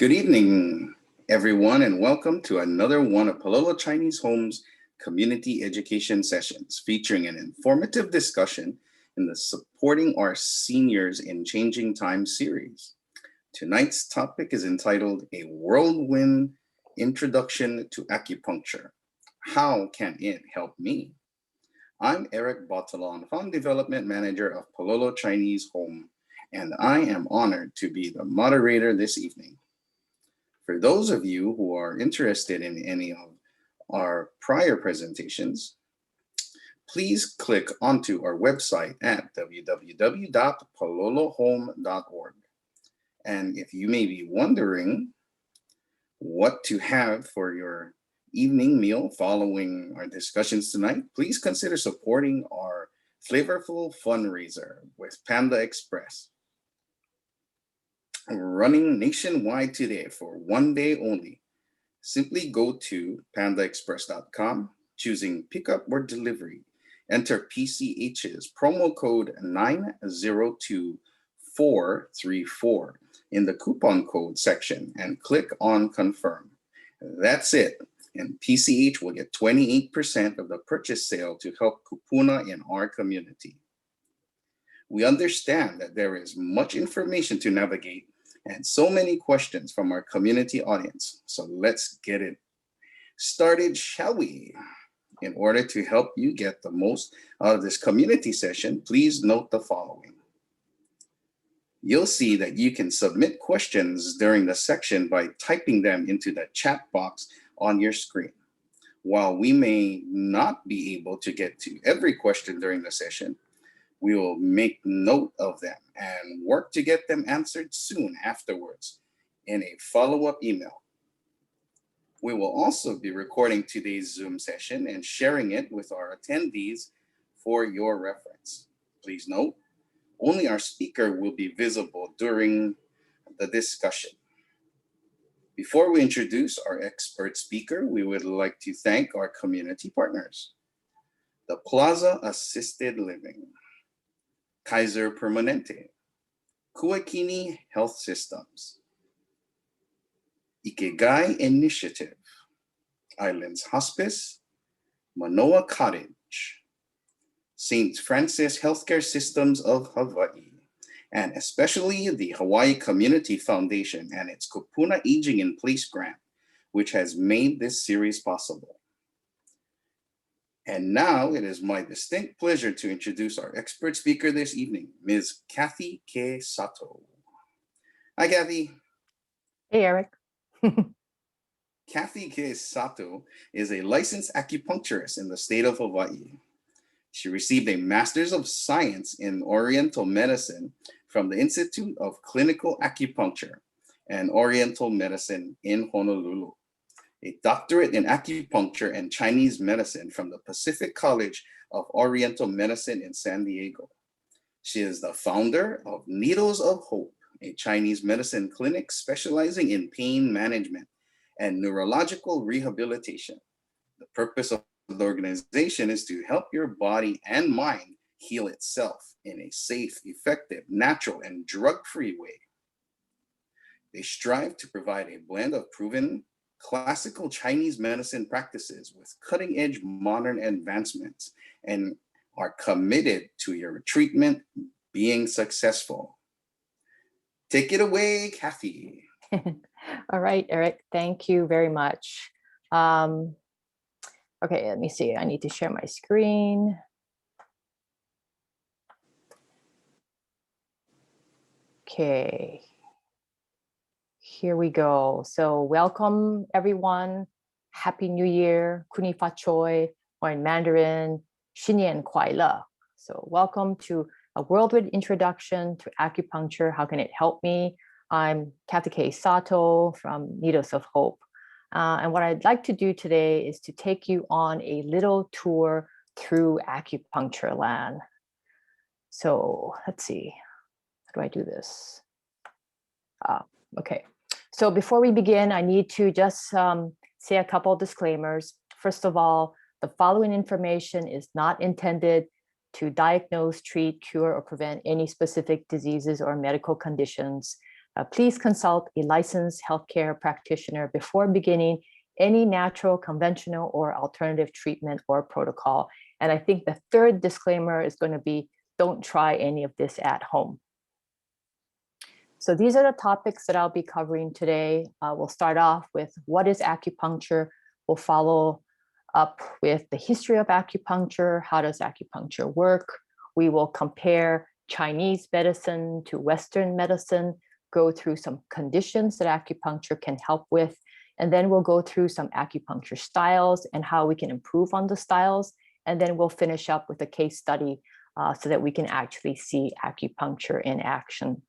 Good evening, everyone, and welcome to another one of Palolo Chinese Home's community education sessions featuring an informative discussion in the Supporting Our Seniors in Changing Times series. Tonight's topic is entitled A Whirlwind Introduction to Acupuncture. How can it help me? I'm Eric Botalon, Fund Development Manager of Palolo Chinese Home, and I am honored to be the moderator this evening. For those of you who are interested in any of our prior presentations, please click onto our website at www.palolohome.org. And if you may be wondering what to have for your evening meal following our discussions tonight, please consider supporting our flavorful fundraiser with Panda Express, running nationwide today for one day only. Simply go to pandaexpress.com, choosing pickup or delivery. Enter PCH's promo code 902434 in the coupon code section and click on confirm. That's it. And PCH will get 28% of the purchase sale to help kupuna in our community. We understand that there is much information to navigate and so many questions from our community audience. So let's get it started, shall we? In order to help you get the most out of this community session, please note the following. You'll see that you can submit questions during the section by typing them into the chat box on your screen. While we may not be able to get to every question during the session, we will make note of them and work to get them answered soon afterwards in a follow-up email. We will also be recording today's Zoom session and sharing it with our attendees for your reference. Please note, only our speaker will be visible during the discussion. Before we introduce our expert speaker, we would like to thank our community partners. The Plaza Assisted Living, Kaiser Permanente, Kuakini Health Systems, Ikegai Initiative, Islands Hospice, Manoa Cottage, St. Francis Healthcare Systems of Hawaii, and especially the Hawaii Community Foundation and its Kupuna Aging in Place grant, which has made this series possible. And now it is my distinct pleasure to introduce our expert speaker this evening, Ms. Kathy K. Sato. Hi, Kathy. Hey, Eric. Kathy K. Sato is a licensed acupuncturist in the state of Hawaii. She received a Master's of Science in Oriental Medicine from the Institute of Clinical Acupuncture and Oriental Medicine in Honolulu, a doctorate in acupuncture and Chinese medicine from the Pacific College of Oriental Medicine in San Diego. She is the founder of Needles of Hope, a Chinese medicine clinic specializing in pain management and neurological rehabilitation. The purpose of the organization is to help your body and mind heal itself in a safe, effective, natural, and drug-free way. They strive to provide a blend of proven classical Chinese medicine practices with cutting-edge modern advancements and are committed to your treatment being successful. Take it away, Kathy. All right, Eric, thank you very much. Okay, let me see. I need to share my screen. Okay. Here we go. So welcome, everyone. Happy New Year, Kuni Fa Choi, or in Mandarin, Xinyan Kuai Le. So welcome to a whirlwind introduction to acupuncture. How can it help me? I'm Kathy K. Sato from Needles of Hope. And what I'd like to do today is to take you on a little tour through acupuncture land. So let's see, how do I do this? Okay. So before we begin, I need to just say a couple of disclaimers. First of all, the following information is not intended to diagnose, treat, cure, or prevent any specific diseases or medical conditions. Please consult a licensed healthcare practitioner before beginning any natural, conventional, or alternative treatment or protocol. And I think the third disclaimer is going to be, don't try any of this at home. So these are the topics that I'll be covering today. We'll start off with what is acupuncture. We'll follow up with the history of acupuncture. How does acupuncture work? We will compare Chinese medicine to Western medicine, go through some conditions that acupuncture can help with, and then we'll go through some acupuncture styles and how we can improve on the styles. And then we'll finish up with a case study so that we can actually see acupuncture in action.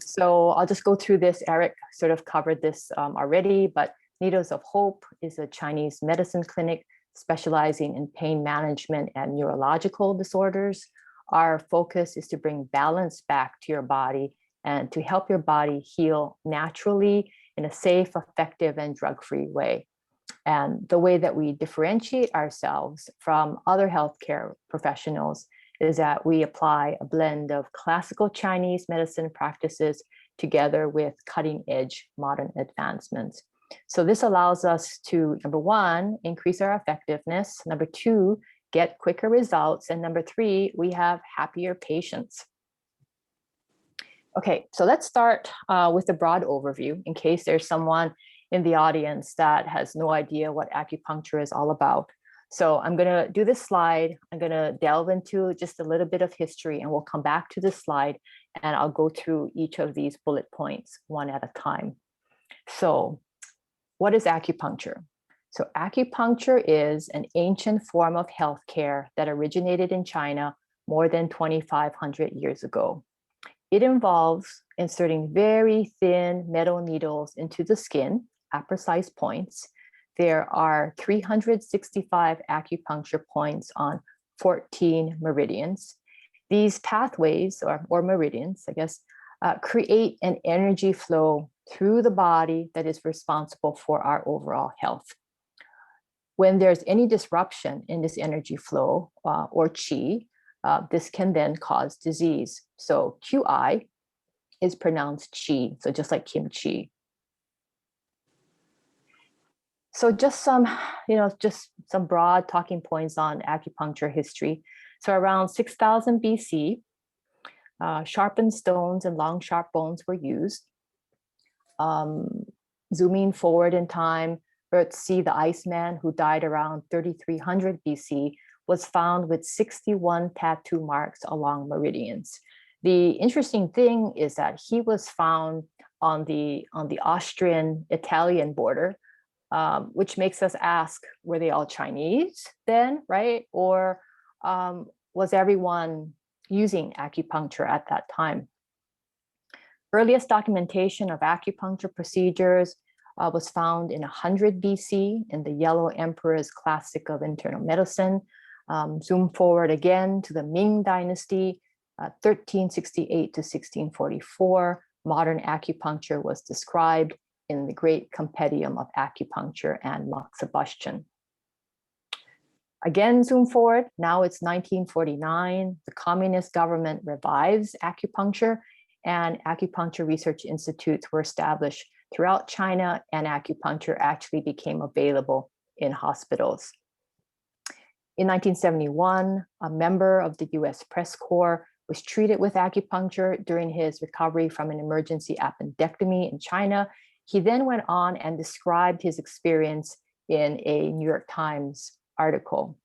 So I'll just go through this. Eric sort of covered this already, but Needles of Hope is a Chinese medicine clinic specializing in pain management and neurological disorders. Our focus is to bring balance back to your body and to help your body heal naturally in a safe, effective, and drug-free way. And the way that we differentiate ourselves from other healthcare professionals is that we apply a blend of classical Chinese medicine practices together with cutting-edge modern advancements. So this allows us to, number one, increase our effectiveness. Number two, get quicker results. And number three, we have happier patients. Okay, so let's start with a broad overview in case there's someone in the audience that has no idea what acupuncture is all about. So I'm going to do this slide. I'm going to delve into just a little bit of history, and we'll come back to this slide and I'll go through each of these bullet points one at a time. So what is acupuncture? So acupuncture is an ancient form of healthcare that originated in China more than 2,500 years ago. It involves inserting very thin metal needles into the skin at precise points. There are 365 acupuncture points on 14 meridians. These pathways or meridians, I guess, create an energy flow through the body that is responsible for our overall health. When there's any disruption in this energy flow or qi, this can then cause disease. So QI is pronounced qi, so just like kimchi. So just some broad talking points on acupuncture history. So around 6,000 BC, sharpened stones and long sharp bones were used. Zooming forward in time, let's see the Iceman who died around 3,300 BC was found with 61 tattoo marks along meridians. The interesting thing is that he was found on the Austrian-Italian border, which makes us ask, were they all Chinese then, right? Or was everyone using acupuncture at that time? Earliest documentation of acupuncture procedures was found in 100 BC in the Yellow Emperor's Classic of Internal Medicine. Zoom forward again to the Ming Dynasty, 1368 to 1644. Modern acupuncture was described in the Great Compendium of Acupuncture and Moxibustion. Again, zoom forward, now it's 1949. The communist government revives acupuncture, and acupuncture research institutes were established throughout China, and acupuncture actually became available in hospitals. In 1971, a member of the US Press Corps was treated with acupuncture during his recovery from an emergency appendectomy in China. He then went on and described his experience in a New York Times article.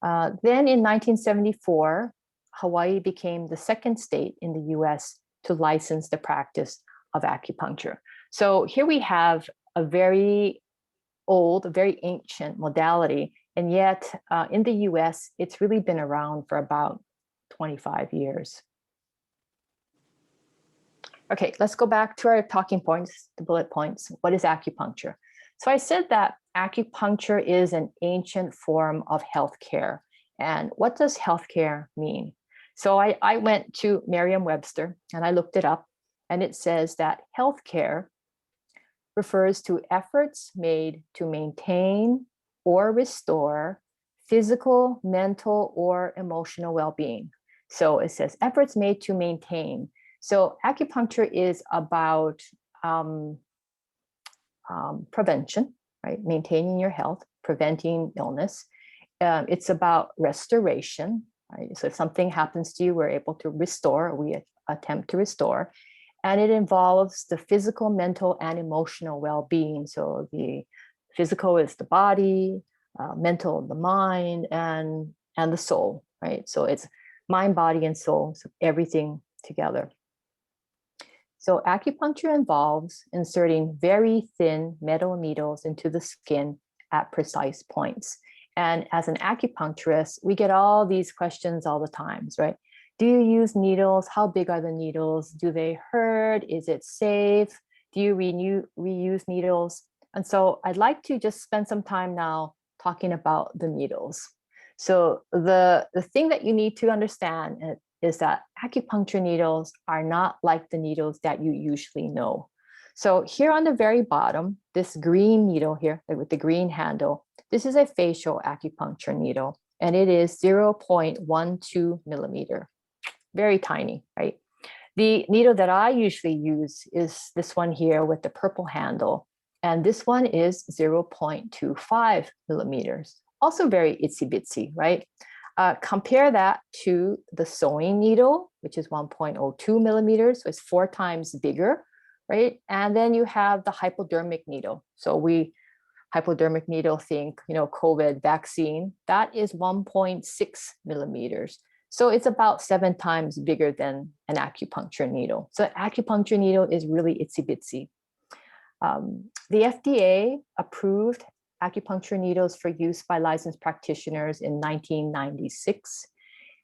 Then in 1974, Hawaii became the second state in the US to license the practice of acupuncture. So here we have a very old, a very ancient modality, and yet in the US, it's really been around for about 25 years. Okay, let's go back to our talking points, the bullet points. What is acupuncture? So I said that acupuncture is an ancient form of healthcare. And what does healthcare mean? So I went to Merriam-Webster and I looked it up, and it says that healthcare refers to efforts made to maintain or restore physical, mental, or emotional well-being. So it says efforts made to maintain. So acupuncture is about prevention, right? Maintaining your health, preventing illness. It's about restoration, right? So if something happens to you, we're able to restore, we attempt to restore. And it involves the physical, mental, and emotional well-being. So the physical is the body, mental, the mind, and the soul, right? So it's mind, body, and soul, so everything together. So acupuncture involves inserting very thin metal needles into the skin at precise points. And as an acupuncturist, we get all these questions all the times, right? Do you use needles? How big are the needles? Do they hurt? Is it safe? Do you reuse needles? And so I'd like to just spend some time now talking about the needles. So the thing that you need to understand is that acupuncture needles are not like the needles that you usually know. So here on the very bottom, this green needle here with the green handle, this is a facial acupuncture needle, and it is 0.12 millimeter, very tiny, right? The needle that I usually use is this one here with the purple handle, and this one is 0.25 millimeters, also very itsy bitsy, right? Compare that to the sewing needle, which is 1.02 millimeters, so it's 4 times bigger, right? And then you have the hypodermic needle. So hypodermic needle, think, COVID vaccine, that is 1.6 millimeters. So it's about 7 times bigger than an acupuncture needle. So acupuncture needle is really itsy bitsy. The FDA approved acupuncture needles for use by licensed practitioners in 1996.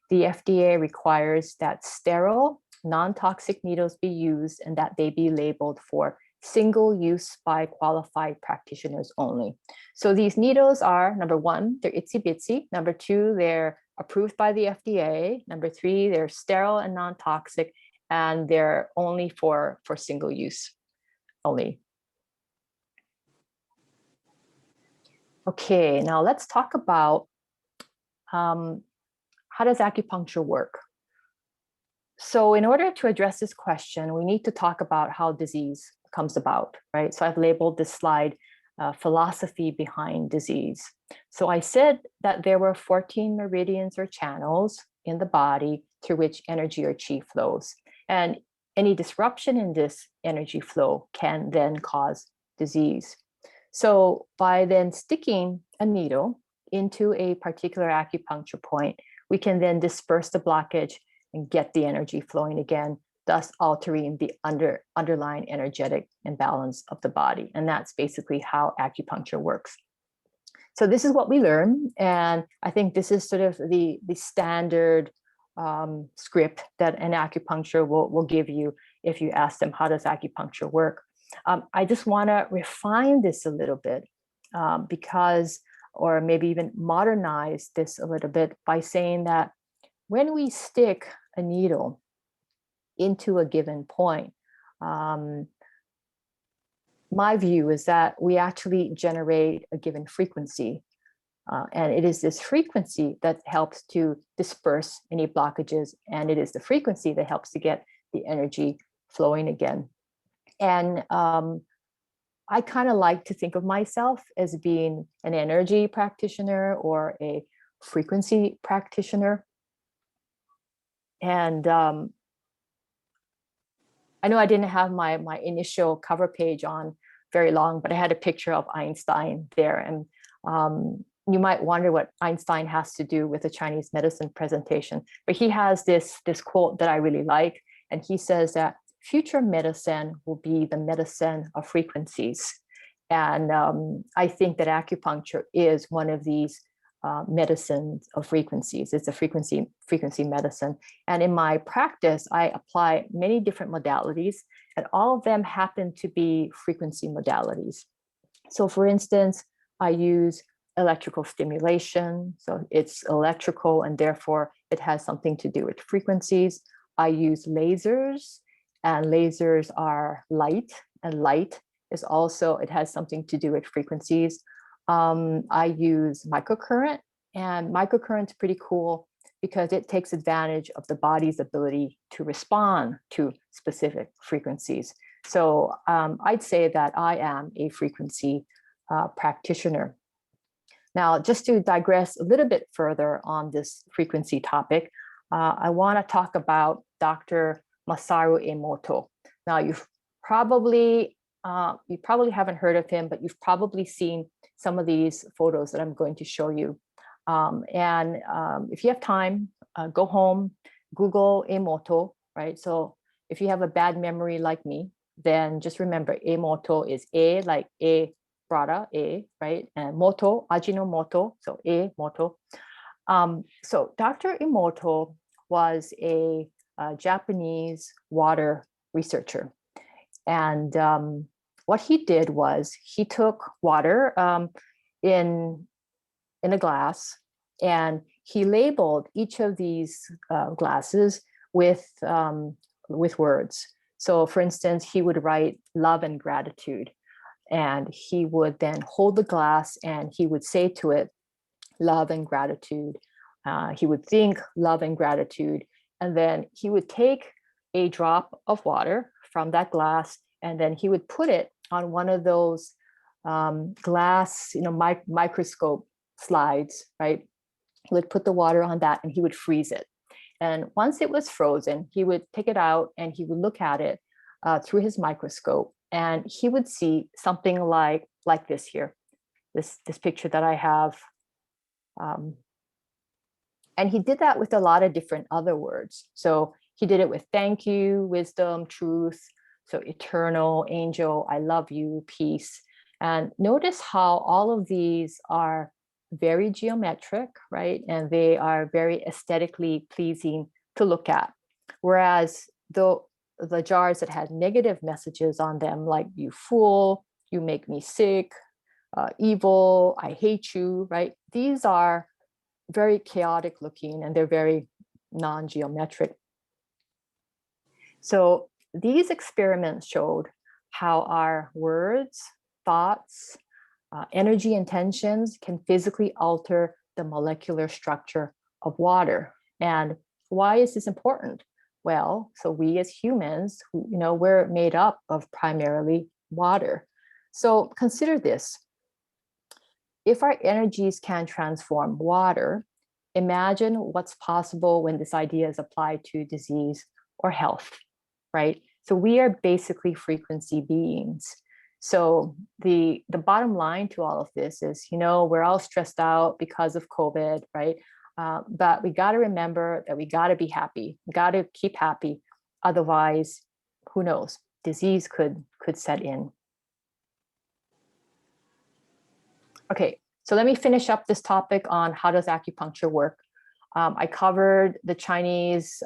The FDA requires that sterile, non-toxic needles be used and that they be labeled for single use by qualified practitioners only. So these needles are, number 1, they're itsy bitsy. Number 2, they're approved by the FDA. Number 3, they're sterile and non-toxic, and they're only for single use only. Okay, now let's talk about how does acupuncture work? So in order to address this question, we need to talk about how disease comes about, right? So I've labeled this slide philosophy behind disease. So I said that there were 14 meridians or channels in the body through which energy or chi flows. And any disruption in this energy flow can then cause disease. So by then sticking a needle into a particular acupuncture point, we can then disperse the blockage and get the energy flowing again, thus altering the underlying energetic imbalance of the body. And that's basically how acupuncture works. So this is what we learn. And I think this is sort of the standard script that an acupuncture will give you if you ask them, how does acupuncture work? I just want to refine this a little bit because, or maybe even modernize this a little bit by saying that when we stick a needle into a given point, my view is that we actually generate a given frequency. And it is this frequency that helps to disperse any blockages. And it is the frequency that helps to get the energy flowing again. And I kind of like to think of myself as being an energy practitioner or a frequency practitioner. And I know I didn't have my initial cover page on very long, but I had a picture of Einstein there. And you might wonder what Einstein has to do with a Chinese medicine presentation. But he has this quote that I really like. And he says that future medicine will be the medicine of frequencies. And I think that acupuncture is one of these medicines of frequencies. It's a frequency medicine. And in my practice, I apply many different modalities, and all of them happen to be frequency modalities. So for instance, I use electrical stimulation. So it's electrical, and therefore it has something to do with frequencies. I use lasers, and lasers are light, and light is also, it has something to do with frequencies. I use microcurrent, and microcurrent's pretty cool because it takes advantage of the body's ability to respond to specific frequencies. So I'd say that I am a frequency practitioner. Now, just to digress a little bit further on this frequency topic, I want to talk about Dr. Masaru Emoto. Now, you probably haven't heard of him, but you've probably seen some of these photos that I'm going to show you. If you have time, go home, Google Emoto, right? So if you have a bad memory like me, then just remember Emoto is A, like A Brada, A, right? And Moto, Ajinomoto, so Emoto. So Dr. Emoto was a Japanese water researcher. And what he did was he took water in a glass, and he labeled each of these glasses with words. So for instance, he would write love and gratitude, and he would then hold the glass and he would say to it, love and gratitude. He would think love and gratitude, and then he would take a drop of water from that glass, and then he would put it on one of those glass, microscope slides, right? He would put the water on that and he would freeze it. And once it was frozen, he would take it out and he would look at it through his microscope, and he would see something like this here, this picture that I have. And he did that with a lot of different other words. So he did it with thank you, wisdom, truth, so eternal, angel, I love you, peace. And notice how all of these are very geometric, right? And they are very aesthetically pleasing to look at. Whereas the jars that had negative messages on them, like you fool, you make me sick, evil, I hate you, right? These are very chaotic looking and they're very non-geometric. So these experiments showed how our words, thoughts, energy intentions can physically alter the molecular structure of water. And why is this important? Well, so we as humans, we're made up of primarily water. So consider this. If our energies can transform water, imagine what's possible when this idea is applied to disease or health, right? So we are basically frequency beings. So the bottom line to all of this is, we're all stressed out because of COVID, right? But we got to remember that we got to be happy, got to keep happy. Otherwise, who knows? Disease could set in. Okay, so let me finish up this topic on how does acupuncture work. I covered the Chinese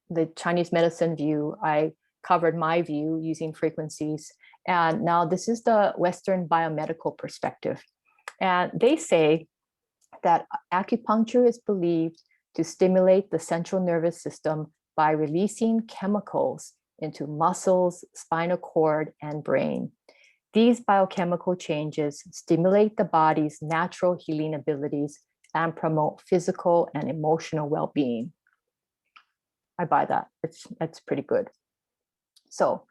medicine view. I covered my view using frequencies. And now this is the Western biomedical perspective. And they say that acupuncture is believed to stimulate the central nervous system by releasing chemicals into muscles, spinal cord, and brain. These biochemical changes stimulate the body's natural healing abilities and promote physical and emotional well-being. I buy that. That's pretty good. So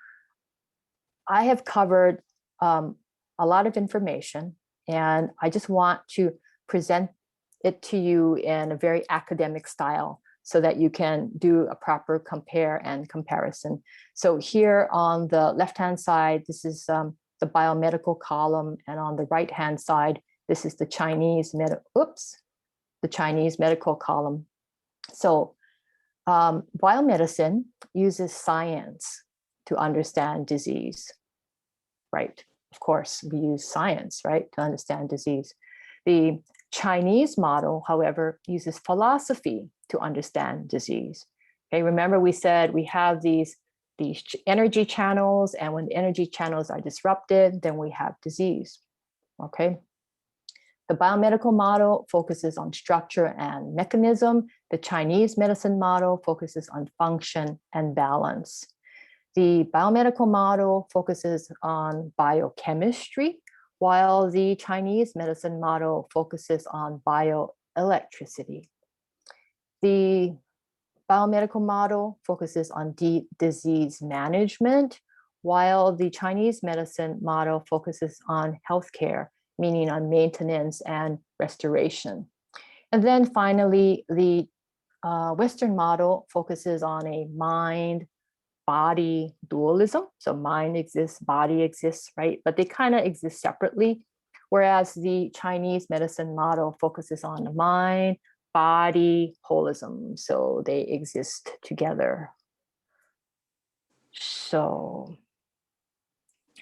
I have covered a lot of information, and I just want to present it to you in a very academic style so that you can do a proper compare and comparison. So here on the left-hand side, this is the biomedical column, and on the right-hand side, this is the Chinese medical column. So biomedicine uses science to understand disease, right? Of course, we use science, right, to understand disease. The Chinese model, however, uses philosophy to understand disease. Okay, remember we said we have these energy channels, and when the energy channels are disrupted, then we have disease, okay? The biomedical model focuses on structure and mechanism. The Chinese medicine model focuses on function and balance. The biomedical model focuses on biochemistry, while the Chinese medicine model focuses on bioelectricity. The biomedical model focuses on disease management, while the Chinese medicine model focuses on healthcare, meaning on maintenance and restoration. And then finally, the Western model focuses on a mind-body dualism. So mind exists, body exists, right? But they kind of exist separately, whereas the Chinese medicine model focuses on the mind, body holism. So they exist together. So,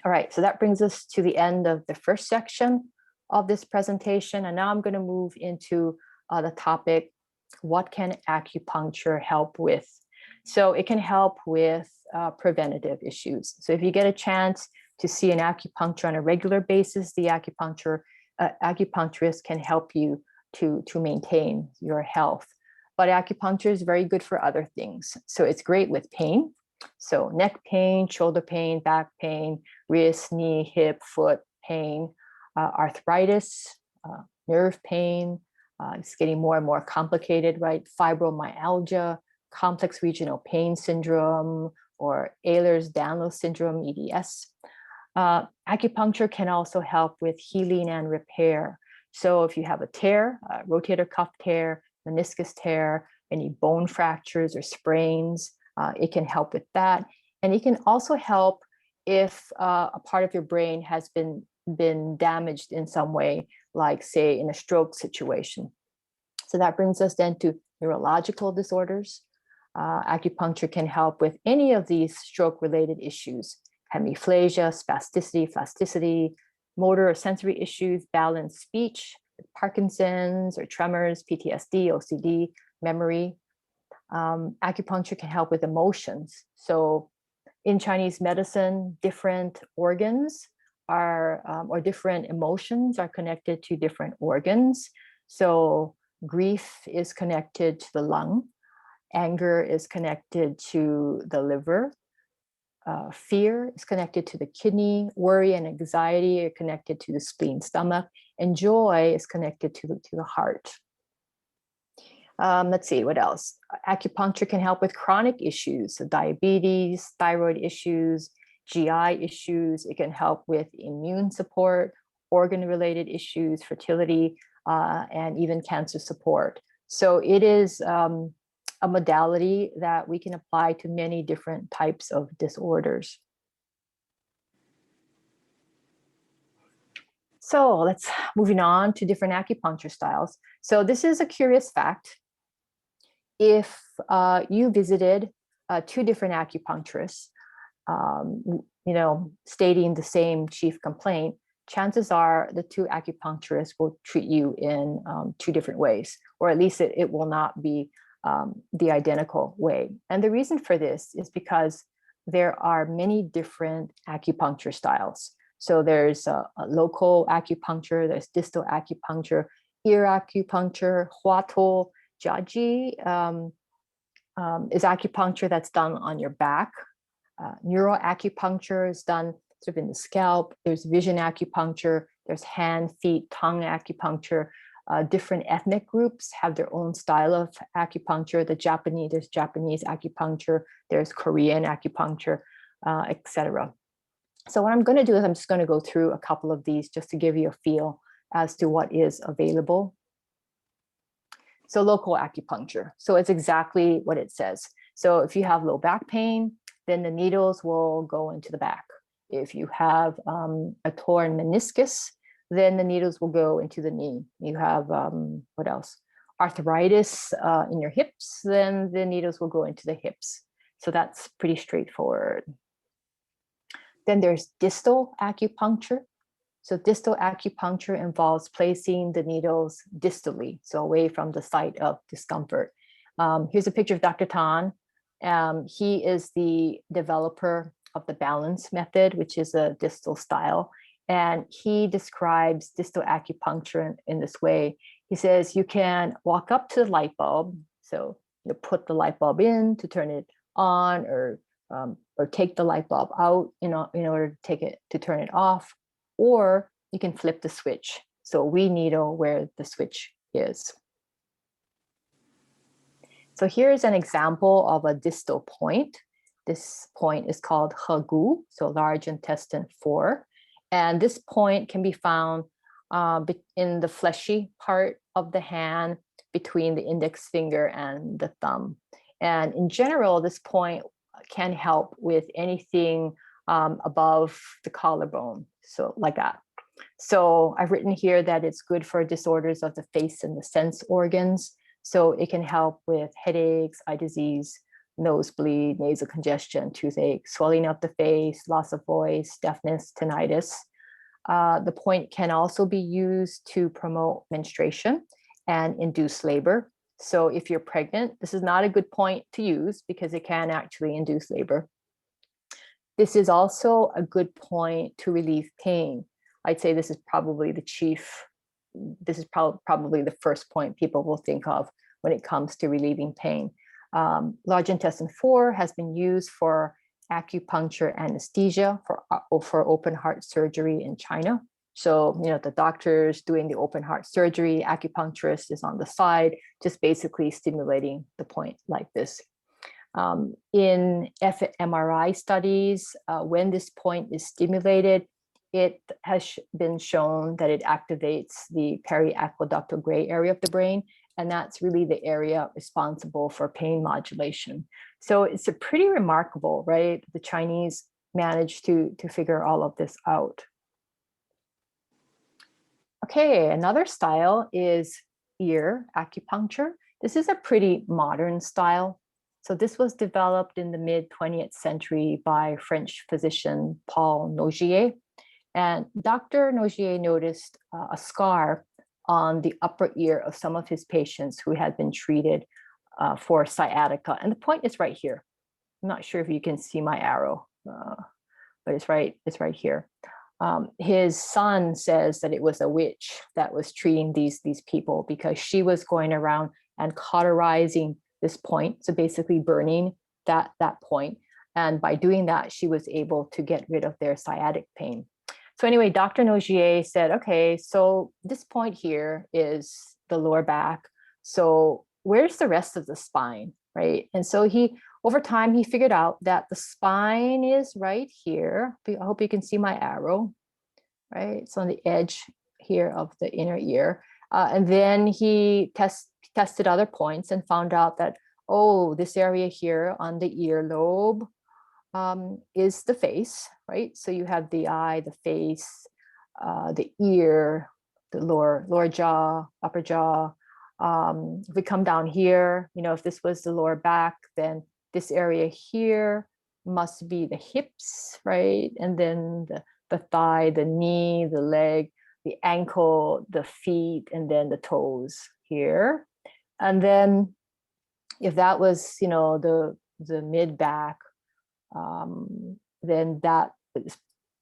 all right, so that brings us to the end of the first section of this presentation. And now I'm going to move into the topic, what can acupuncture help with? So it can help with preventative issues. So if you get a chance to see an acupuncture on a regular basis, the acupuncturist can help you to maintain your health. But acupuncture is very good for other things. So it's great with pain. So neck pain, shoulder pain, back pain, wrist, knee, hip, foot pain, arthritis, nerve pain. It's getting more and more complicated, right? Fibromyalgia, complex regional pain syndrome, or Ehlers-Danlos syndrome, EDS. Acupuncture can also help with healing and repair. So if you have a tear, rotator cuff tear, meniscus tear, any bone fractures or sprains, it can help with that. And it can also help if a part of your brain has been damaged in some way, like say in a stroke situation. So that brings us then to neurological disorders. Acupuncture can help with any of these stroke-related issues: hemiplegia, spasticity, plasticity, motor or sensory issues, balance, speech, Parkinson's or tremors, PTSD, OCD, memory. Acupuncture can help with emotions. So in Chinese medicine, different organs are, or different emotions are connected to different organs. So grief is connected to the lung, anger is connected to the liver, fear is connected to the kidney, worry and anxiety are connected to the spleen, stomach, and joy is connected to the heart. Let's see, what else? Acupuncture can help with chronic issues, so diabetes, thyroid issues, GI issues. It can help with immune support, organ-related issues, fertility, and even cancer support. So it is a modality that we can apply to many different types of disorders. So let's moving on to different acupuncture styles. So this is a curious fact. If you visited two different acupuncturists, stating the same chief complaint, chances are the two acupuncturists will treat you in two different ways, or at least it will not be the identical way. And the reason for this is because there are many different acupuncture styles. So there's a local acupuncture, there's distal acupuncture, ear acupuncture, huatou, jiaji is acupuncture that's done on your back. Neural acupuncture is done sort of in the scalp. There's vision acupuncture, there's hand, feet, tongue acupuncture. Different ethnic groups have their own style of acupuncture. There's Japanese acupuncture, there's Korean acupuncture, etc. So what I'm going to do is I'm just going to go through a couple of these just to give you a feel as to what is available. So local acupuncture. So it's exactly what it says. So if you have low back pain, then the needles will go into the back. If you have a torn meniscus, then the needles will go into the knee. You have, what else? Arthritis in your hips, then the needles will go into the hips. So that's pretty straightforward. Then there's distal acupuncture. So distal acupuncture involves placing the needles distally, so away from the site of discomfort. Here's a picture of Dr. Tan. He is the developer of the balance method, which is a distal style. And he describes distal acupuncture in this way. He says you can walk up to the light bulb. So you put the light bulb in to turn it on, or take the light bulb out in order to turn it off. Or you can flip the switch. So we needle where the switch is. So here's an example of a distal point. This point is called Hagu, so large intestine 4. And this point can be found in the fleshy part of the hand between the index finger and the thumb. And in general, this point can help with anything above the collarbone, so like that. So I've written here that it's good for disorders of the face and the sense organs. So it can help with headaches, eye disease, nosebleed, nasal congestion, toothache, swelling of the face, loss of voice, deafness, tinnitus. The point can also be used to promote menstruation and induce labor. So if you're pregnant, this is not a good point to use because it can actually induce labor. This is also a good point to relieve pain. I'd say this is probably probably the first point people will think of when it comes to relieving pain. Large intestine 4 has been used for acupuncture anesthesia for open heart surgery in China. So, the doctors doing the open heart surgery, acupuncturist is on the side, just basically stimulating the point like this. In fMRI studies, when this point is stimulated, it has been shown that it activates the periaqueductal gray area of the brain, and that's really the area responsible for pain modulation. So it's a pretty remarkable, right? The Chinese managed to figure all of this out. Okay, another style is ear acupuncture. This is a pretty modern style. So this was developed in the mid-20th century by French physician Paul Nogier. And Dr. Nogier noticed a scar on the upper ear of some of his patients who had been treated for sciatica. And the point is right here. I'm not sure if you can see my arrow, but it's right here. His son says that it was a witch that was treating these people because she was going around and cauterizing this point, so basically burning that point. And by doing that, she was able to get rid of their sciatic pain. So anyway, Dr. Nogier said, okay, so this point here is the lower back. So where's the rest of the spine, right? And so over time, he figured out that the spine is right here. I hope you can see my arrow, right? It's on the edge here of the inner ear. And then he tested other points and found out that, oh, this area here on the earlobe is the face, right? So you have the eye, the face, the ear, the lower jaw, upper jaw. If we come down here, if this was the lower back, then this area here must be the hips, right? And then the thigh, the knee, the leg, the ankle, the feet, and then the toes here. And then if that was, the mid back, then that is,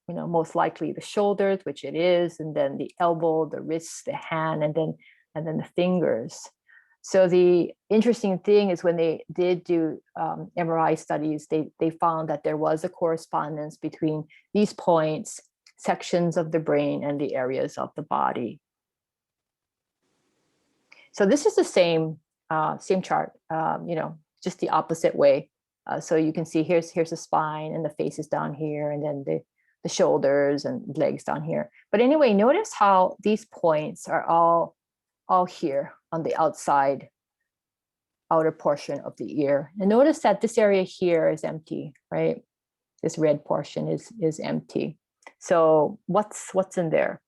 most likely the shoulders, which it is, and then the elbow, the wrist, the hand, and then the fingers. So the interesting thing is when they did do MRI studies, they found that there was a correspondence between these points, sections of the brain, and the areas of the body. So this is the same chart, just the opposite way. So you can see here's the spine, and the face is down here, and then the shoulders and legs down here. But anyway, notice how these points are all here on the outer portion of the ear. And notice that this area here is empty, right? This red portion is empty. So what's in there?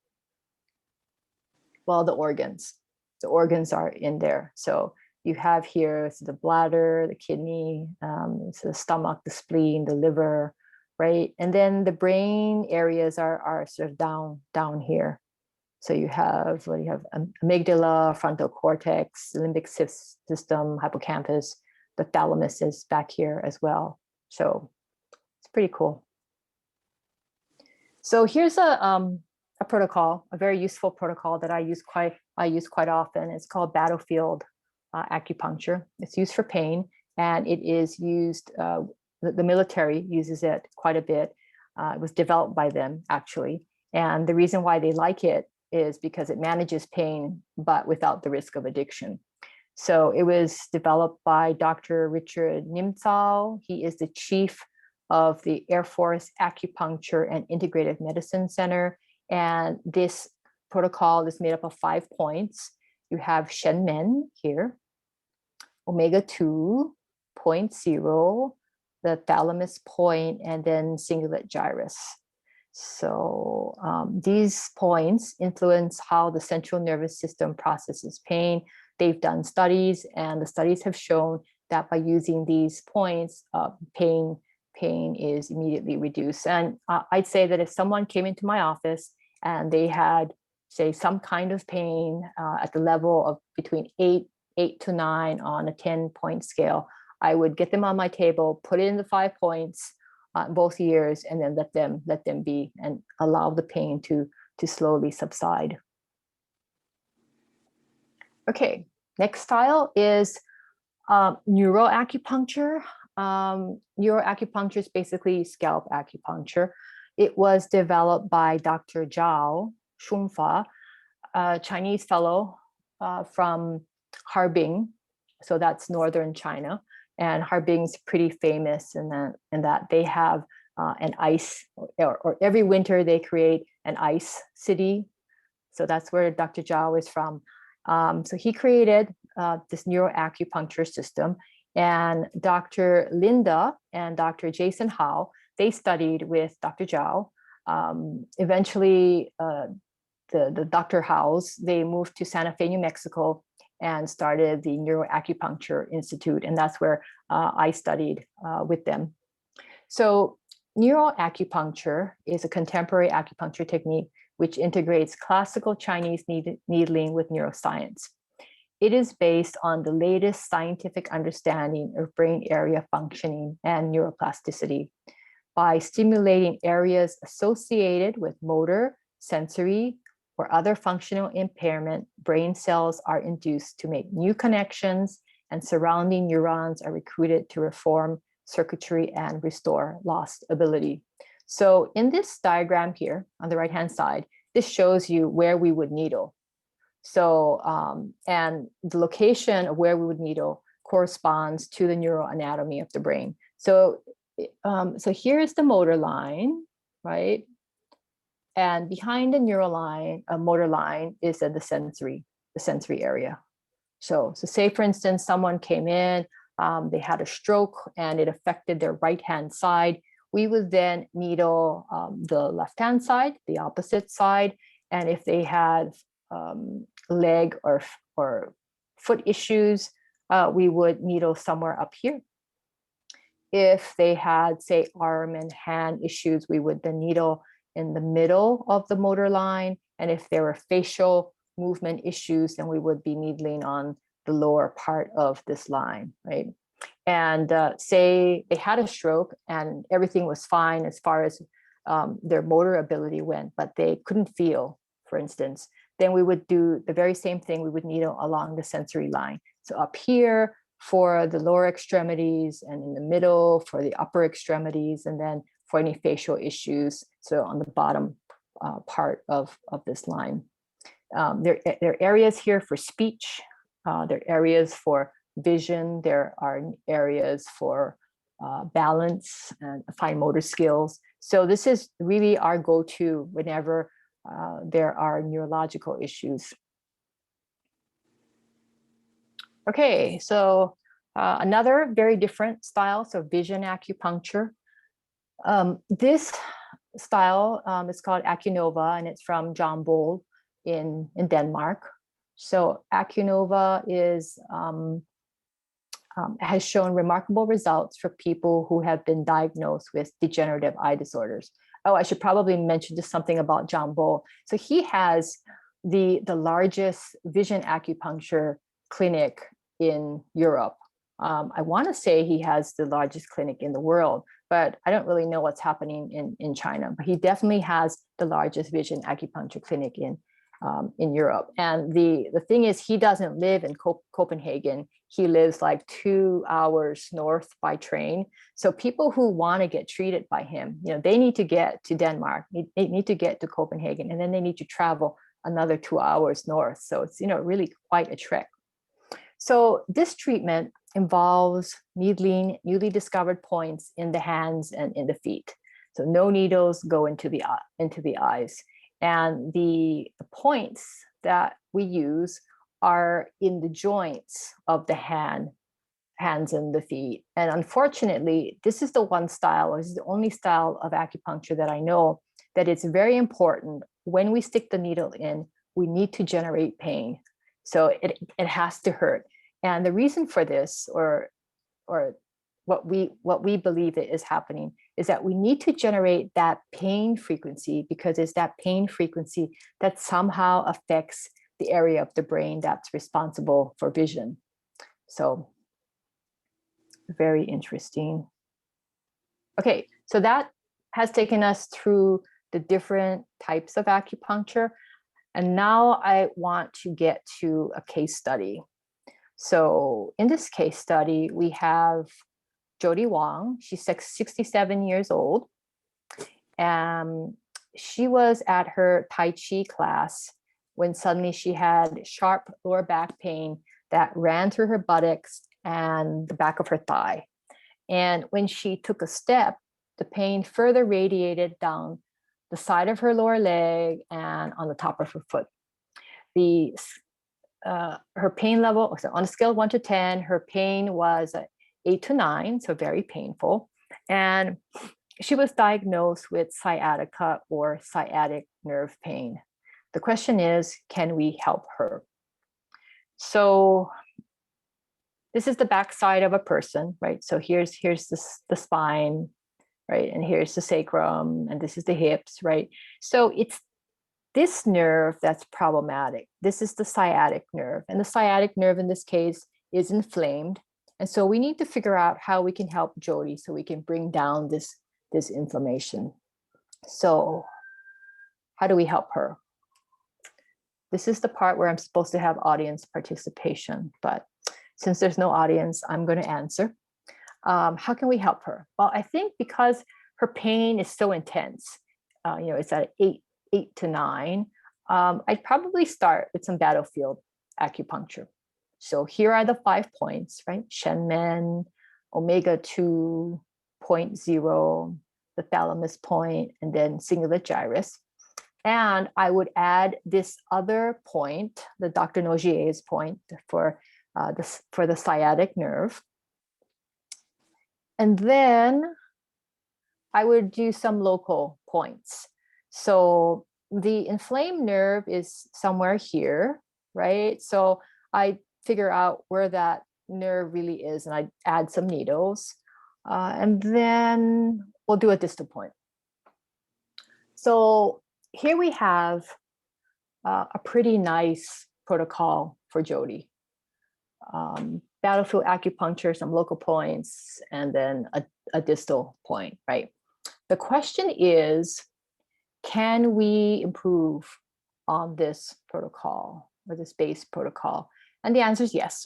Well, the organs. The organs are in there. So you have here the bladder, the kidney, so the stomach, the spleen, the liver, right? And then the brain areas are sort of down here. So you have amygdala, frontal cortex, limbic system, hippocampus. The thalamus is back here as well. So it's pretty cool. So here's a protocol, a very useful protocol that I use quite often. It's called battlefield acupuncture. It's used for pain, and it is used. The military uses it quite a bit. It was developed by them actually, and the reason why they like it is because it manages pain, but without the risk of addiction. So it was developed by Dr. Richard Nimzal. He is the chief of the Air Force Acupuncture and Integrative Medicine Center. And this protocol is made up of 5 points. You have Shen Men here, omega 2.0, the thalamus point, and then cingulate gyrus. So these points influence how the central nervous system processes pain. They've done studies, and the studies have shown that by using these points, pain is immediately reduced. And I'd say that if someone came into my office and they had, say, some kind of pain at the level of between 8 to 9 on a 10-point scale, I would get them on my table, put it in the 5 points, both ears, and then let them be and allow the pain to slowly subside. Okay, next style is neuroacupuncture. Neuroacupuncture is basically scalp acupuncture. It was developed by Dr. Zhao Shunfa, a Chinese fellow from Harbin. So that's northern China. And Harbin's pretty famous in that they have an ice, or every winter they create an ice city. So that's where Dr. Zhao is from. So he created this neuroacupuncture system, and Dr. Linda and Dr. Jason Howe, they studied with Dr. Zhao. Eventually, the Dr. Howes, they moved to Santa Fe, New Mexico, and started the Neuroacupuncture Institute, and that's where I studied with them. So neuroacupuncture is a contemporary acupuncture technique which integrates classical Chinese needling with neuroscience. It is based on the latest scientific understanding of brain area functioning and neuroplasticity. By stimulating areas associated with motor, sensory, or other functional impairment, brain cells are induced to make new connections, and surrounding neurons are recruited to reform circuitry and restore lost ability. So in this diagram here on the right-hand side, this shows you where we would needle. So, and the location of where we would needle corresponds to the neuroanatomy of the brain. So, so here's the motor line, right? And behind the motor line is the sensory area. So say for instance, someone came in, they had a stroke and it affected their right-hand side. We would then needle the left-hand side, the opposite side. And if they had leg or foot issues, we would needle somewhere up here. If they had, say, arm and hand issues, we would then needle in the middle of the motor line. And if there were facial movement issues, then we would be needling on the lower part of this line, right? And say they had a stroke and everything was fine as far as their motor ability went, but they couldn't feel, for instance, then we would do the very same thing. We would needle along the sensory line. So up here for the lower extremities, and in the middle for the upper extremities, and then for any facial issues, so on the bottom part of this line. There are areas here for speech, there are areas for vision, there are areas for balance and fine motor skills. So this is really our go-to whenever there are neurological issues. Okay, so another very different style, so vision acupuncture. This style is called Akinova, and it's from John Boll in Denmark. So Akinova is has shown remarkable results for people who have been diagnosed with degenerative eye disorders. Oh, I should probably mention just something about John Boll. So he has the largest vision acupuncture clinic in Europe. I want to say he has the largest clinic in the world, but I don't really know what's happening in China. But he definitely has the largest vision acupuncture clinic in Europe. And the thing is, he doesn't live in Copenhagen. He lives like 2 hours north by train. So people who want to get treated by him, they need to get to Denmark, they need to get to Copenhagen, and then they need to travel another 2 hours north. So it's, really quite a trek. So this treatment involves needling newly discovered points in the hands and in the feet. So no needles go into the eyes. And the points that we use are in the joints of the hands and the feet. And unfortunately, this is the one style, or this is the only style of acupuncture that I know that it's very important when we stick the needle in, we need to generate pain. So it has to hurt. And the reason for this, or what we believe that is happening, is that we need to generate that pain frequency, because it's that pain frequency that somehow affects the area of the brain that's responsible for vision. So very interesting. Okay, so that has taken us through the different types of acupuncture. And now I want to get to a case study. So in this case study, we have Jody Wong. She's 67 years old. And she was at her Tai Chi class when suddenly she had sharp lower back pain that ran through her buttocks and the back of her thigh. And when she took a step, the pain further radiated down the side of her lower leg and on the top of her foot. Her pain level, so on a scale of 1 to 10, her pain was 8 to 9, so very painful. And she was diagnosed with sciatica, or sciatic nerve pain. The question is, can we help her? So this is the backside of a person, right? So here's the spine, right? And here's the sacrum, and this is the hips, right? So it's this nerve that's problematic. This is the sciatic nerve. And the sciatic nerve in this case is inflamed. And so we need to figure out how we can help Jody so we can bring down this inflammation. So how do we help her? This is the part where I'm supposed to have audience participation, but since there's no audience, I'm going to answer. How can we help her? Well, I think because her pain is so intense, it's at 8 to 9, I'd probably start with some battlefield acupuncture. So here are the 5 points, right? Shenmen, omega 2.0, the thalamus point, and then cingulate gyrus. And I would add this other point, the Dr. Nogier's point for the sciatic nerve. And then I would do some local points. So the inflamed nerve is somewhere here, right? So I figure out where that nerve really is, and I add some needles. And then we'll do a distal point. So here we have a pretty nice protocol for Jody. Battlefield acupuncture, some local points, and then a distal point, right? The question is, can we improve on this protocol, or this base protocol? And the answer is yes.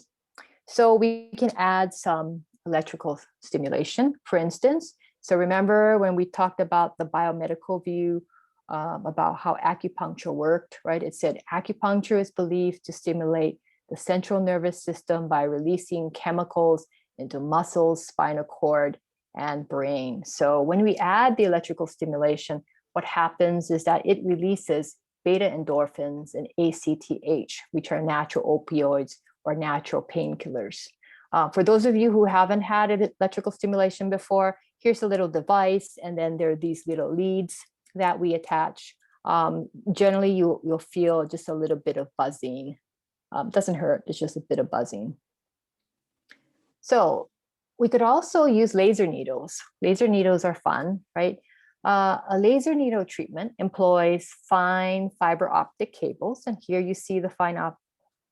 So we can add some electrical stimulation, for instance. So remember when we talked about the biomedical view about how acupuncture worked, right? It said acupuncture is believed to stimulate the central nervous system by releasing chemicals into muscles, spinal cord, and brain. So when we add the electrical stimulation, what happens is that it releases beta endorphins and ACTH, which are natural opioids or natural painkillers. For those of you who haven't had electrical stimulation before, here's a little device, and then there are these little leads that we attach. Generally, you'll feel just a little bit of buzzing. Doesn't hurt, it's just a bit of buzzing. So we could also use laser needles. Laser needles are fun, right? A laser needle treatment employs fine fiber optic cables. And here you see the fine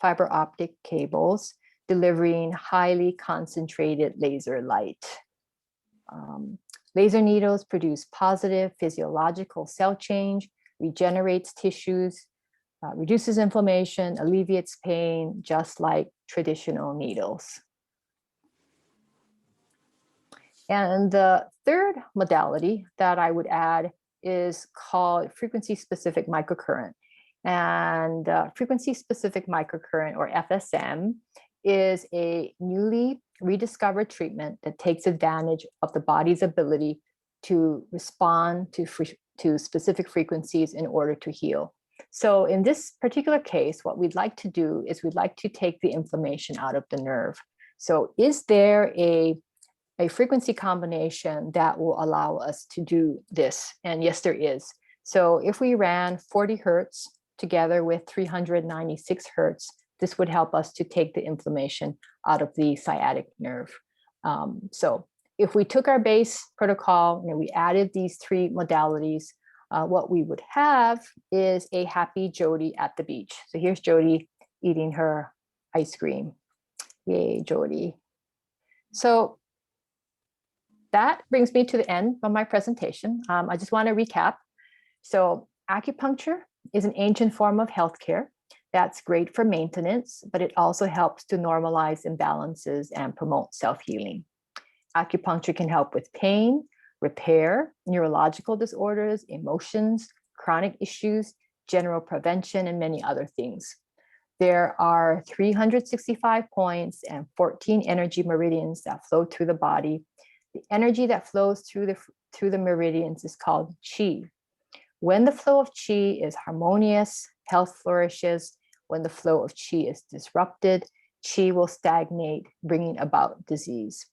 fiber optic cables delivering highly concentrated laser light. Laser needles produce positive physiological cell change, regenerates tissues, reduces inflammation, alleviates pain, just like traditional needles. And the third modality that I would add is called frequency-specific microcurrent. And frequency-specific microcurrent, or FSM, is a newly rediscovered treatment that takes advantage of the body's ability to respond to specific frequencies in order to heal. So in this particular case, what we'd like to do is we'd like to take the inflammation out of the nerve. So is there a frequency combination that will allow us to do this? And yes, there is. So if we ran 40 hertz together with 396 hertz, this would help us to take the inflammation out of the sciatic nerve. So if we took our base protocol and we added these three modalities, what we would have is a happy Jody at the beach. So here's Jody eating her ice cream. Yay, Jody. So that brings me to the end of my presentation. I just want to recap. So acupuncture is an ancient form of healthcare that's great for maintenance, but it also helps to normalize imbalances and promote self-healing. Acupuncture can help with pain, repair, neurological disorders, emotions, chronic issues, general prevention, and many other things. There are 365 points and 14 energy meridians that flow through the body. The energy that flows through the meridians is called qi. When the flow of qi is harmonious, health flourishes. When the flow of qi is disrupted, qi will stagnate, bringing about disease.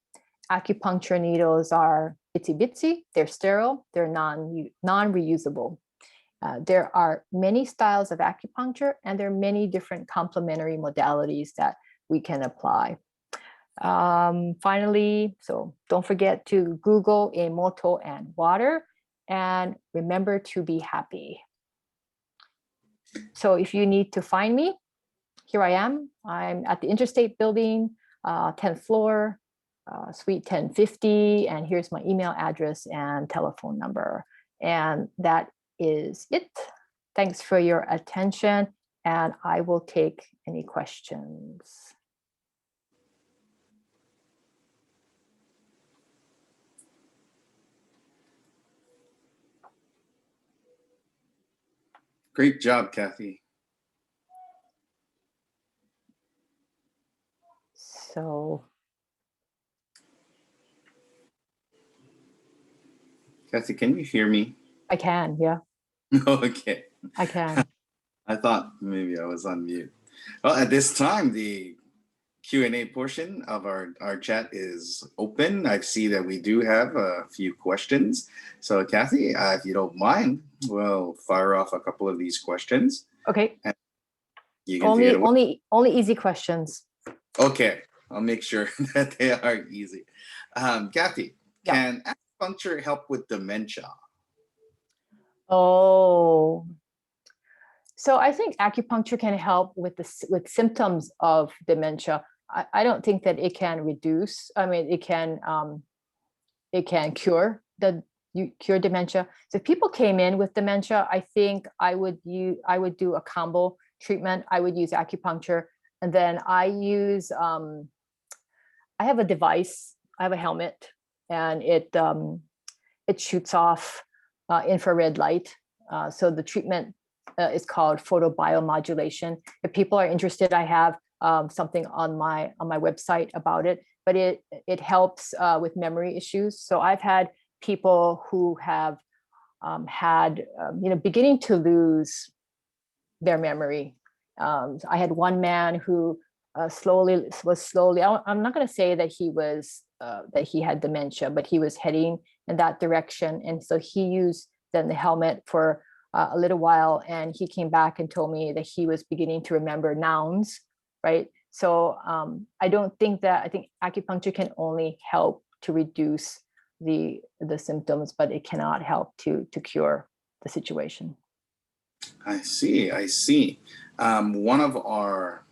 Acupuncture needles are itsy bitsy, they're sterile, they're non-reusable. There are many styles of acupuncture, and there are many different complementary modalities that we can apply. Finally, so don't forget to Google Emoto and water, and remember to be happy. So if you need to find me, here I am. I'm at the Interstate Building, 10th floor, suite 1050, and here's my email address and telephone number. And that is it. Thanks for your attention, and I will take any questions. Great job, Kathy. So, Kathy, can you hear me? I can, yeah. Okay. I can. I thought maybe I was on mute. Well, at this time, the Q&A portion of our chat is open. I see that we do have a few questions. So Kathy, if you don't mind, we'll fire off a couple of these questions. Okay. And you can take it away. Only easy questions. Okay, I'll make sure that they are easy. Kathy, Yeah. can acupuncture help with dementia? Oh, so I think acupuncture can help with symptoms of dementia. I don't think that it can reduce. I mean, it can cure dementia. So if people came in with dementia, I think I would do a combo treatment. I would use acupuncture, and then I have a device. I have a helmet, and it shoots off infrared light. So the treatment is called photobiomodulation. If people are interested, I have something on my website about it. But it helps with memory issues. So I've had people who have had beginning to lose their memory. I had one man who slowly. I'm not going to say that he had dementia, but he was heading in that direction, and so he used then the helmet for a little while, and he came back and told me that he was beginning to remember nouns, right? So I think acupuncture can only help to reduce the symptoms, but it cannot help to cure the situation. I see. One of our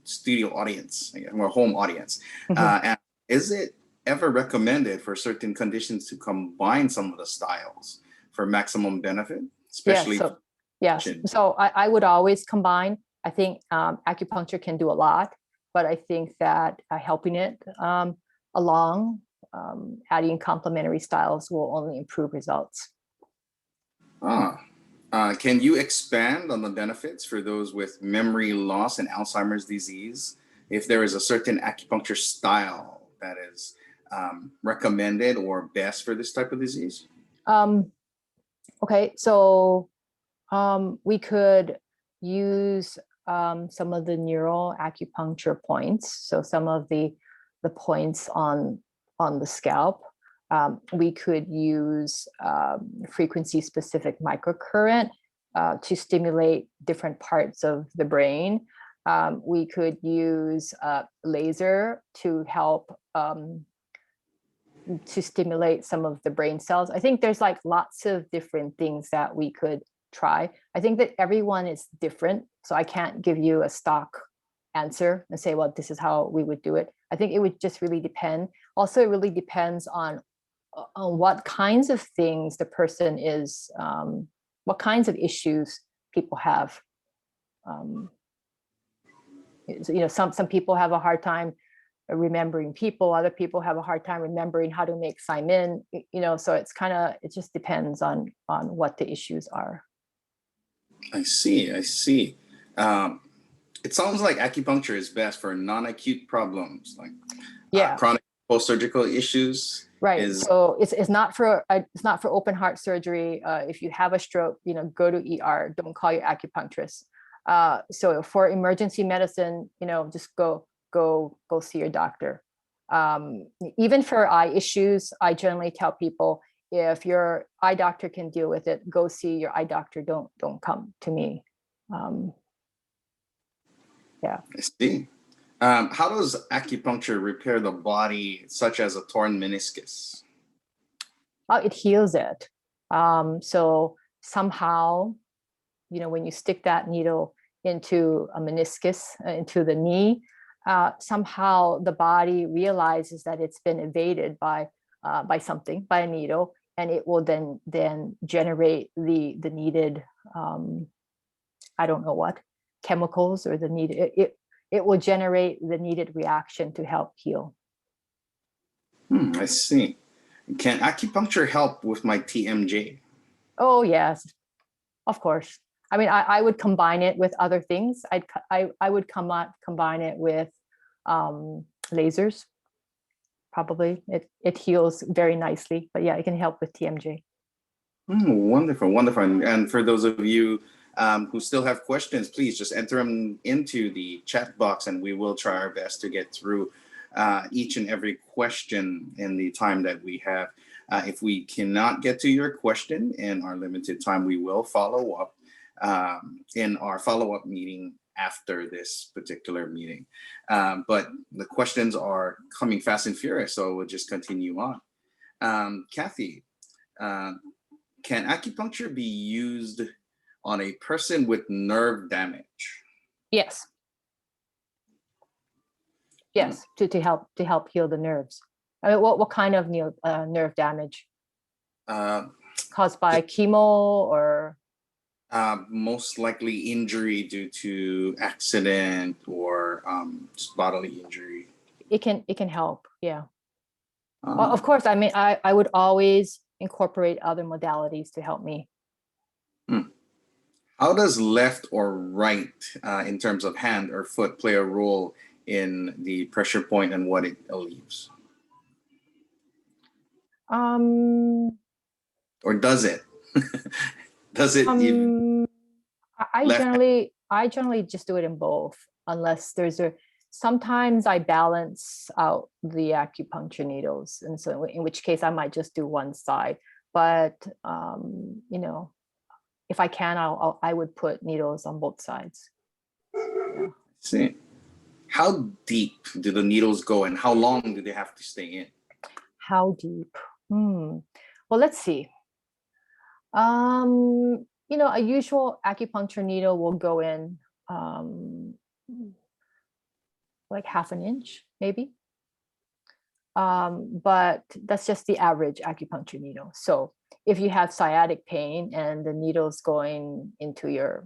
studio audience, our home audience, and is it ever recommended for certain conditions to combine some of the styles for maximum benefit, especially? Yes. So I would always combine. I think acupuncture can do a lot, but I think that helping it along, adding complementary styles will only improve results. Can you expand on the benefits for those with memory loss and Alzheimer's disease if there is a certain acupuncture style that is recommended or best for this type of disease? Okay, so we could use some of the neural acupuncture points. So some of the points on the scalp. We could use frequency specific microcurrent to stimulate different parts of the brain. We could use laser to help to stimulate some of the brain cells. I think there's like lots of different things that we could try. I think that everyone is different, so I can't give you a stock answer and say, well, this is how we would do it. I think it would just really depend. Also, it really depends on what kinds of things the person is, what kinds of issues people have. Some people have a hard time remembering people, other people have a hard time remembering how to make Simon, so it just depends on what the issues are. I see. It sounds like acupuncture is best for non-acute problems, like chronic post-surgical issues. Right. So it's not for open heart surgery. If you have a stroke, go to ER. Don't call your acupuncturist. So for emergency medicine, just go see your doctor. Even for eye issues, I generally tell people, if your eye doctor can deal with it, go see your eye doctor. Don't come to me. I see. How does acupuncture repair the body, such as a torn meniscus? It heals it. So somehow, when you stick that needle into a meniscus, into the knee, somehow the body realizes that it's been evaded by something, by a needle, and it will then generate the needed, I don't know what, chemicals or the needed, it will generate the needed reaction to help heal. I see. Can acupuncture help with my TMJ? Oh, yes, of course. I mean, I would combine it with other things. I would combine it with lasers. Probably it heals very nicely, but yeah, it can help with TMJ. Wonderful. And for those of you who still have questions, please just enter them into the chat box, and we will try our best to get through each and every question in the time that we have. If we cannot get to your question in our limited time, we will follow up in our follow-up meeting after this particular meeting. But the questions are coming fast and furious, so we'll just continue on. Kathy, can acupuncture be used on a person with nerve damage? Yes. To help heal the nerves. I mean, what kind of nerve damage? Caused by chemo or? Most likely injury due to accident or just bodily injury. It can help, yeah. Well, of course, I mean, I would always incorporate other modalities to help me. How does left or right in terms of hand or foot play a role in the pressure point and what it alleviates? Or does it? Does it I generally just do it in both, unless sometimes I balance out the acupuncture needles, and so in which case I might just do one side. But if I can, I would put needles on both sides. Yeah. See, how deep do the needles go, and how long do they have to stay in? How deep? Well, let's see. A usual acupuncture needle will go in like half an inch, maybe. But that's just the average acupuncture needle. So if you have sciatic pain and the needle's going into your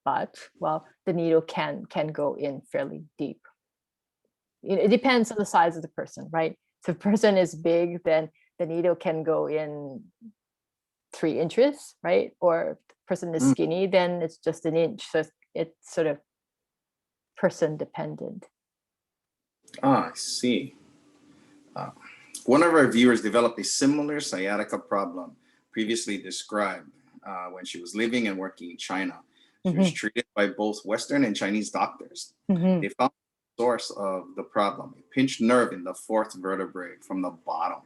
butt, well, the needle can go in fairly deep. It depends on the size of the person, right? So if the person is big, then the needle can go in 3 inches, right? Or if the person is skinny, then it's just an inch. So it's sort of person dependent. Ah, I see. Uh, One of our viewers developed a similar sciatica problem previously described when she was living and working in China. She was treated by both Western and Chinese doctors. They found the source of the problem, a pinched nerve in the fourth vertebrae from the bottom.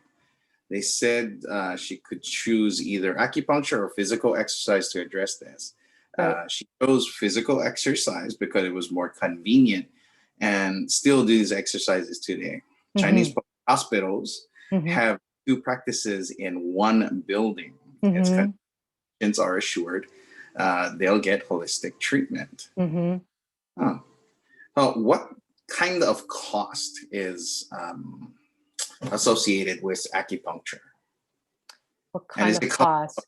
They said she could choose either acupuncture or physical exercise to address this. Right. She chose physical exercise because it was more convenient and still do these exercises today. Chinese hospitals have two practices in one building. It's patients are assured they'll get holistic treatment. Huh. What kind of cost is associated with acupuncture? What And kind is of it covered cost?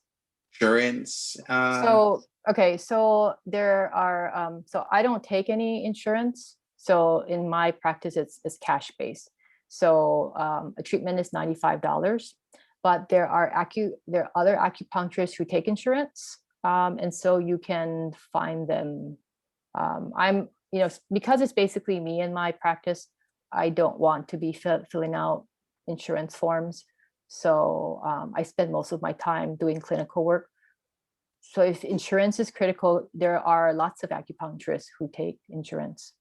insurance? So, okay, so there are, so I don't take any insurance. So in my practice, it's cash based. So a treatment is $95, but there are other acupuncturists who take insurance. And so you can find them. Because it's basically me in my practice, I don't want to be filling out insurance forms. So I spend most of my time doing clinical work. So if insurance is critical, there are lots of acupuncturists who take insurance.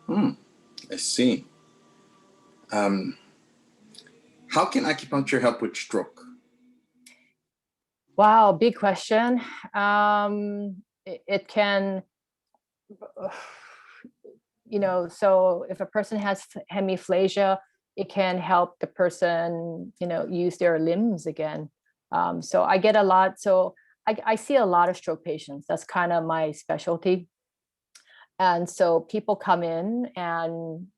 I see. How can acupuncture help with stroke? Wow, big question. It can, so if a person has hemiplegia, it can help the person, use their limbs again. So I get a lot. So I see a lot of stroke patients. That's kind of my specialty. And so people come in and,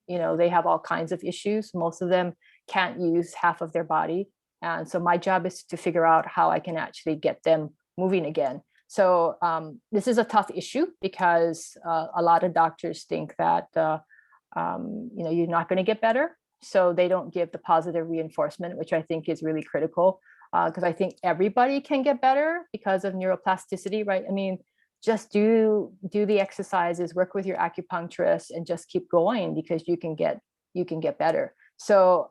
they have all kinds of issues. Most of them can't use half of their body. And so my job is to figure out how I can actually get them moving again. So this is a tough issue because a lot of doctors think that, you're not going to get better. So they don't give the positive reinforcement, which I think is really critical because I think everybody can get better because of neuroplasticity, right? I mean, just do the exercises, work with your acupuncturist, and just keep going because you can get better. So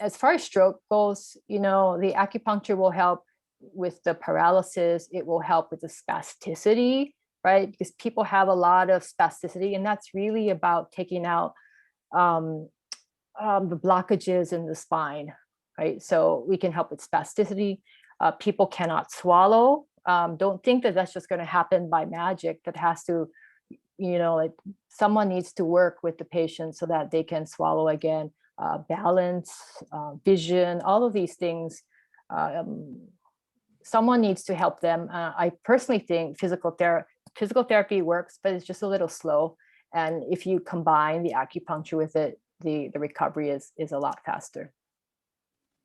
as far as stroke goes, the acupuncture will help with the paralysis. It will help with the spasticity, right? Because people have a lot of spasticity, and that's really about taking out the blockages in the spine, right? So we can help with spasticity. People cannot swallow. Don't think that that's just going to happen by magic. That has to, someone needs to work with the patient so that they can swallow again. Balance, vision, all of these things. Someone needs to help them. I personally think physical therapy works, but it's just a little slow. And if you combine the acupuncture with it, the recovery is a lot faster.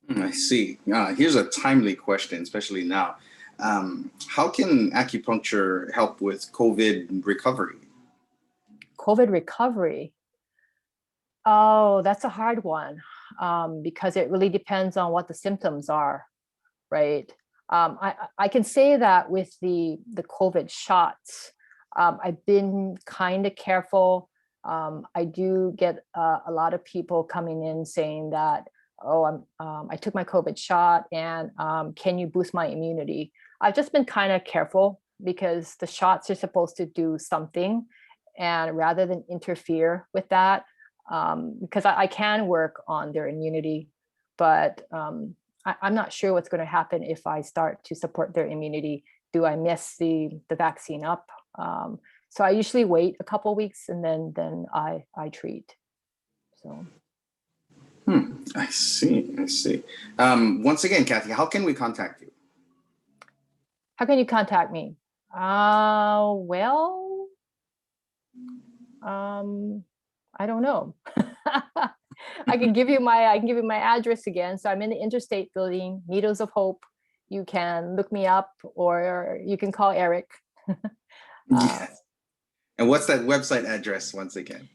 I see. Here's a timely question, especially now. How can acupuncture help with COVID recovery? COVID recovery. Oh, that's a hard one because it really depends on what the symptoms are, right? I can say that with the COVID shots, I've been kind of careful. I do get a lot of people coming in saying that, oh, I took my COVID shot and can you boost my immunity? I've just been kind of careful because the shots are supposed to do something, and rather than interfere with that, because I can work on their immunity, but I'm not sure what's going to happen if I start to support their immunity. Do I mess the vaccine up? So I usually wait a couple of weeks and then I treat. So. I see. Once again, Kathy, how can we contact you? How can you contact me? Well, I don't know. I can give you my address again. So I'm in the Interstate Building, Needles of Hope. You can look me up, or you can call Eric. Yes. And what's that website address once again?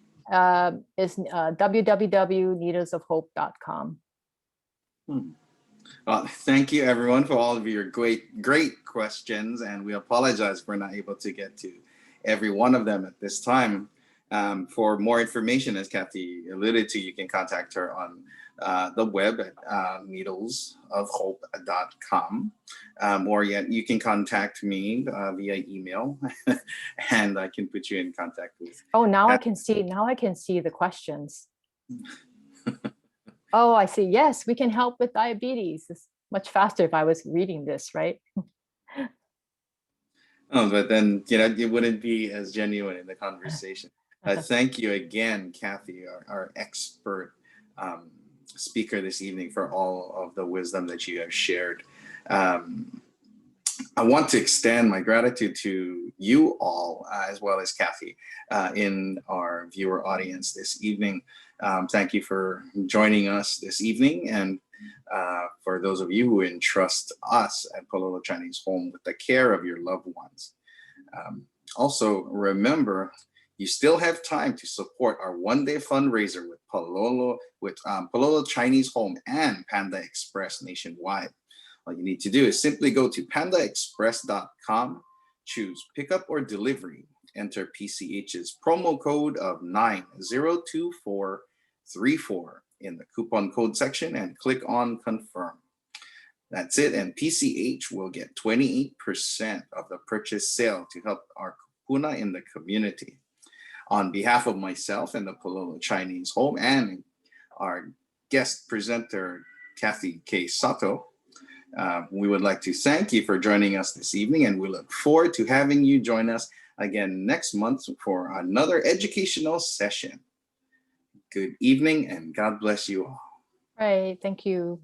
Is www.needlesofhope.com. Thank you, everyone, for all of your great questions, and we apologize for not able to get to every one of them at this time. For more information, as Kathy alluded to, you can contact her on the web at needlesofhope.com, or yet you can contact me via email, and I can put you in contact with. Oh, now I can see. Now I can see the questions. Oh, I see. Yes, we can help with diabetes. It's much faster if I was reading this, right? Oh, but then it wouldn't be as genuine in the conversation. Thank you again, Kathy, our expert speaker this evening, for all of the wisdom that you have shared. I want to extend my gratitude to you all, as well as Kathy, in our viewer audience this evening. Thank you for joining us this evening, and for those of you who entrust us at Palolo Chinese Home with the care of your loved ones. Also, remember, you still have time to support our one-day fundraiser with Palolo Chinese Home and Panda Express nationwide. All you need to do is simply go to pandaexpress.com, choose pickup or delivery, enter PCH's promo code of 902434 in the coupon code section, and click on confirm. That's it, and PCH will get 28% of the purchase sale to help our kupuna in the community. On behalf of myself and the Palolo Chinese Home and our guest presenter, Kathy K. Sato, we would like to thank you for joining us this evening, and we look forward to having you join us again next month for another educational session. Good evening, and God bless you all. Right. Thank you.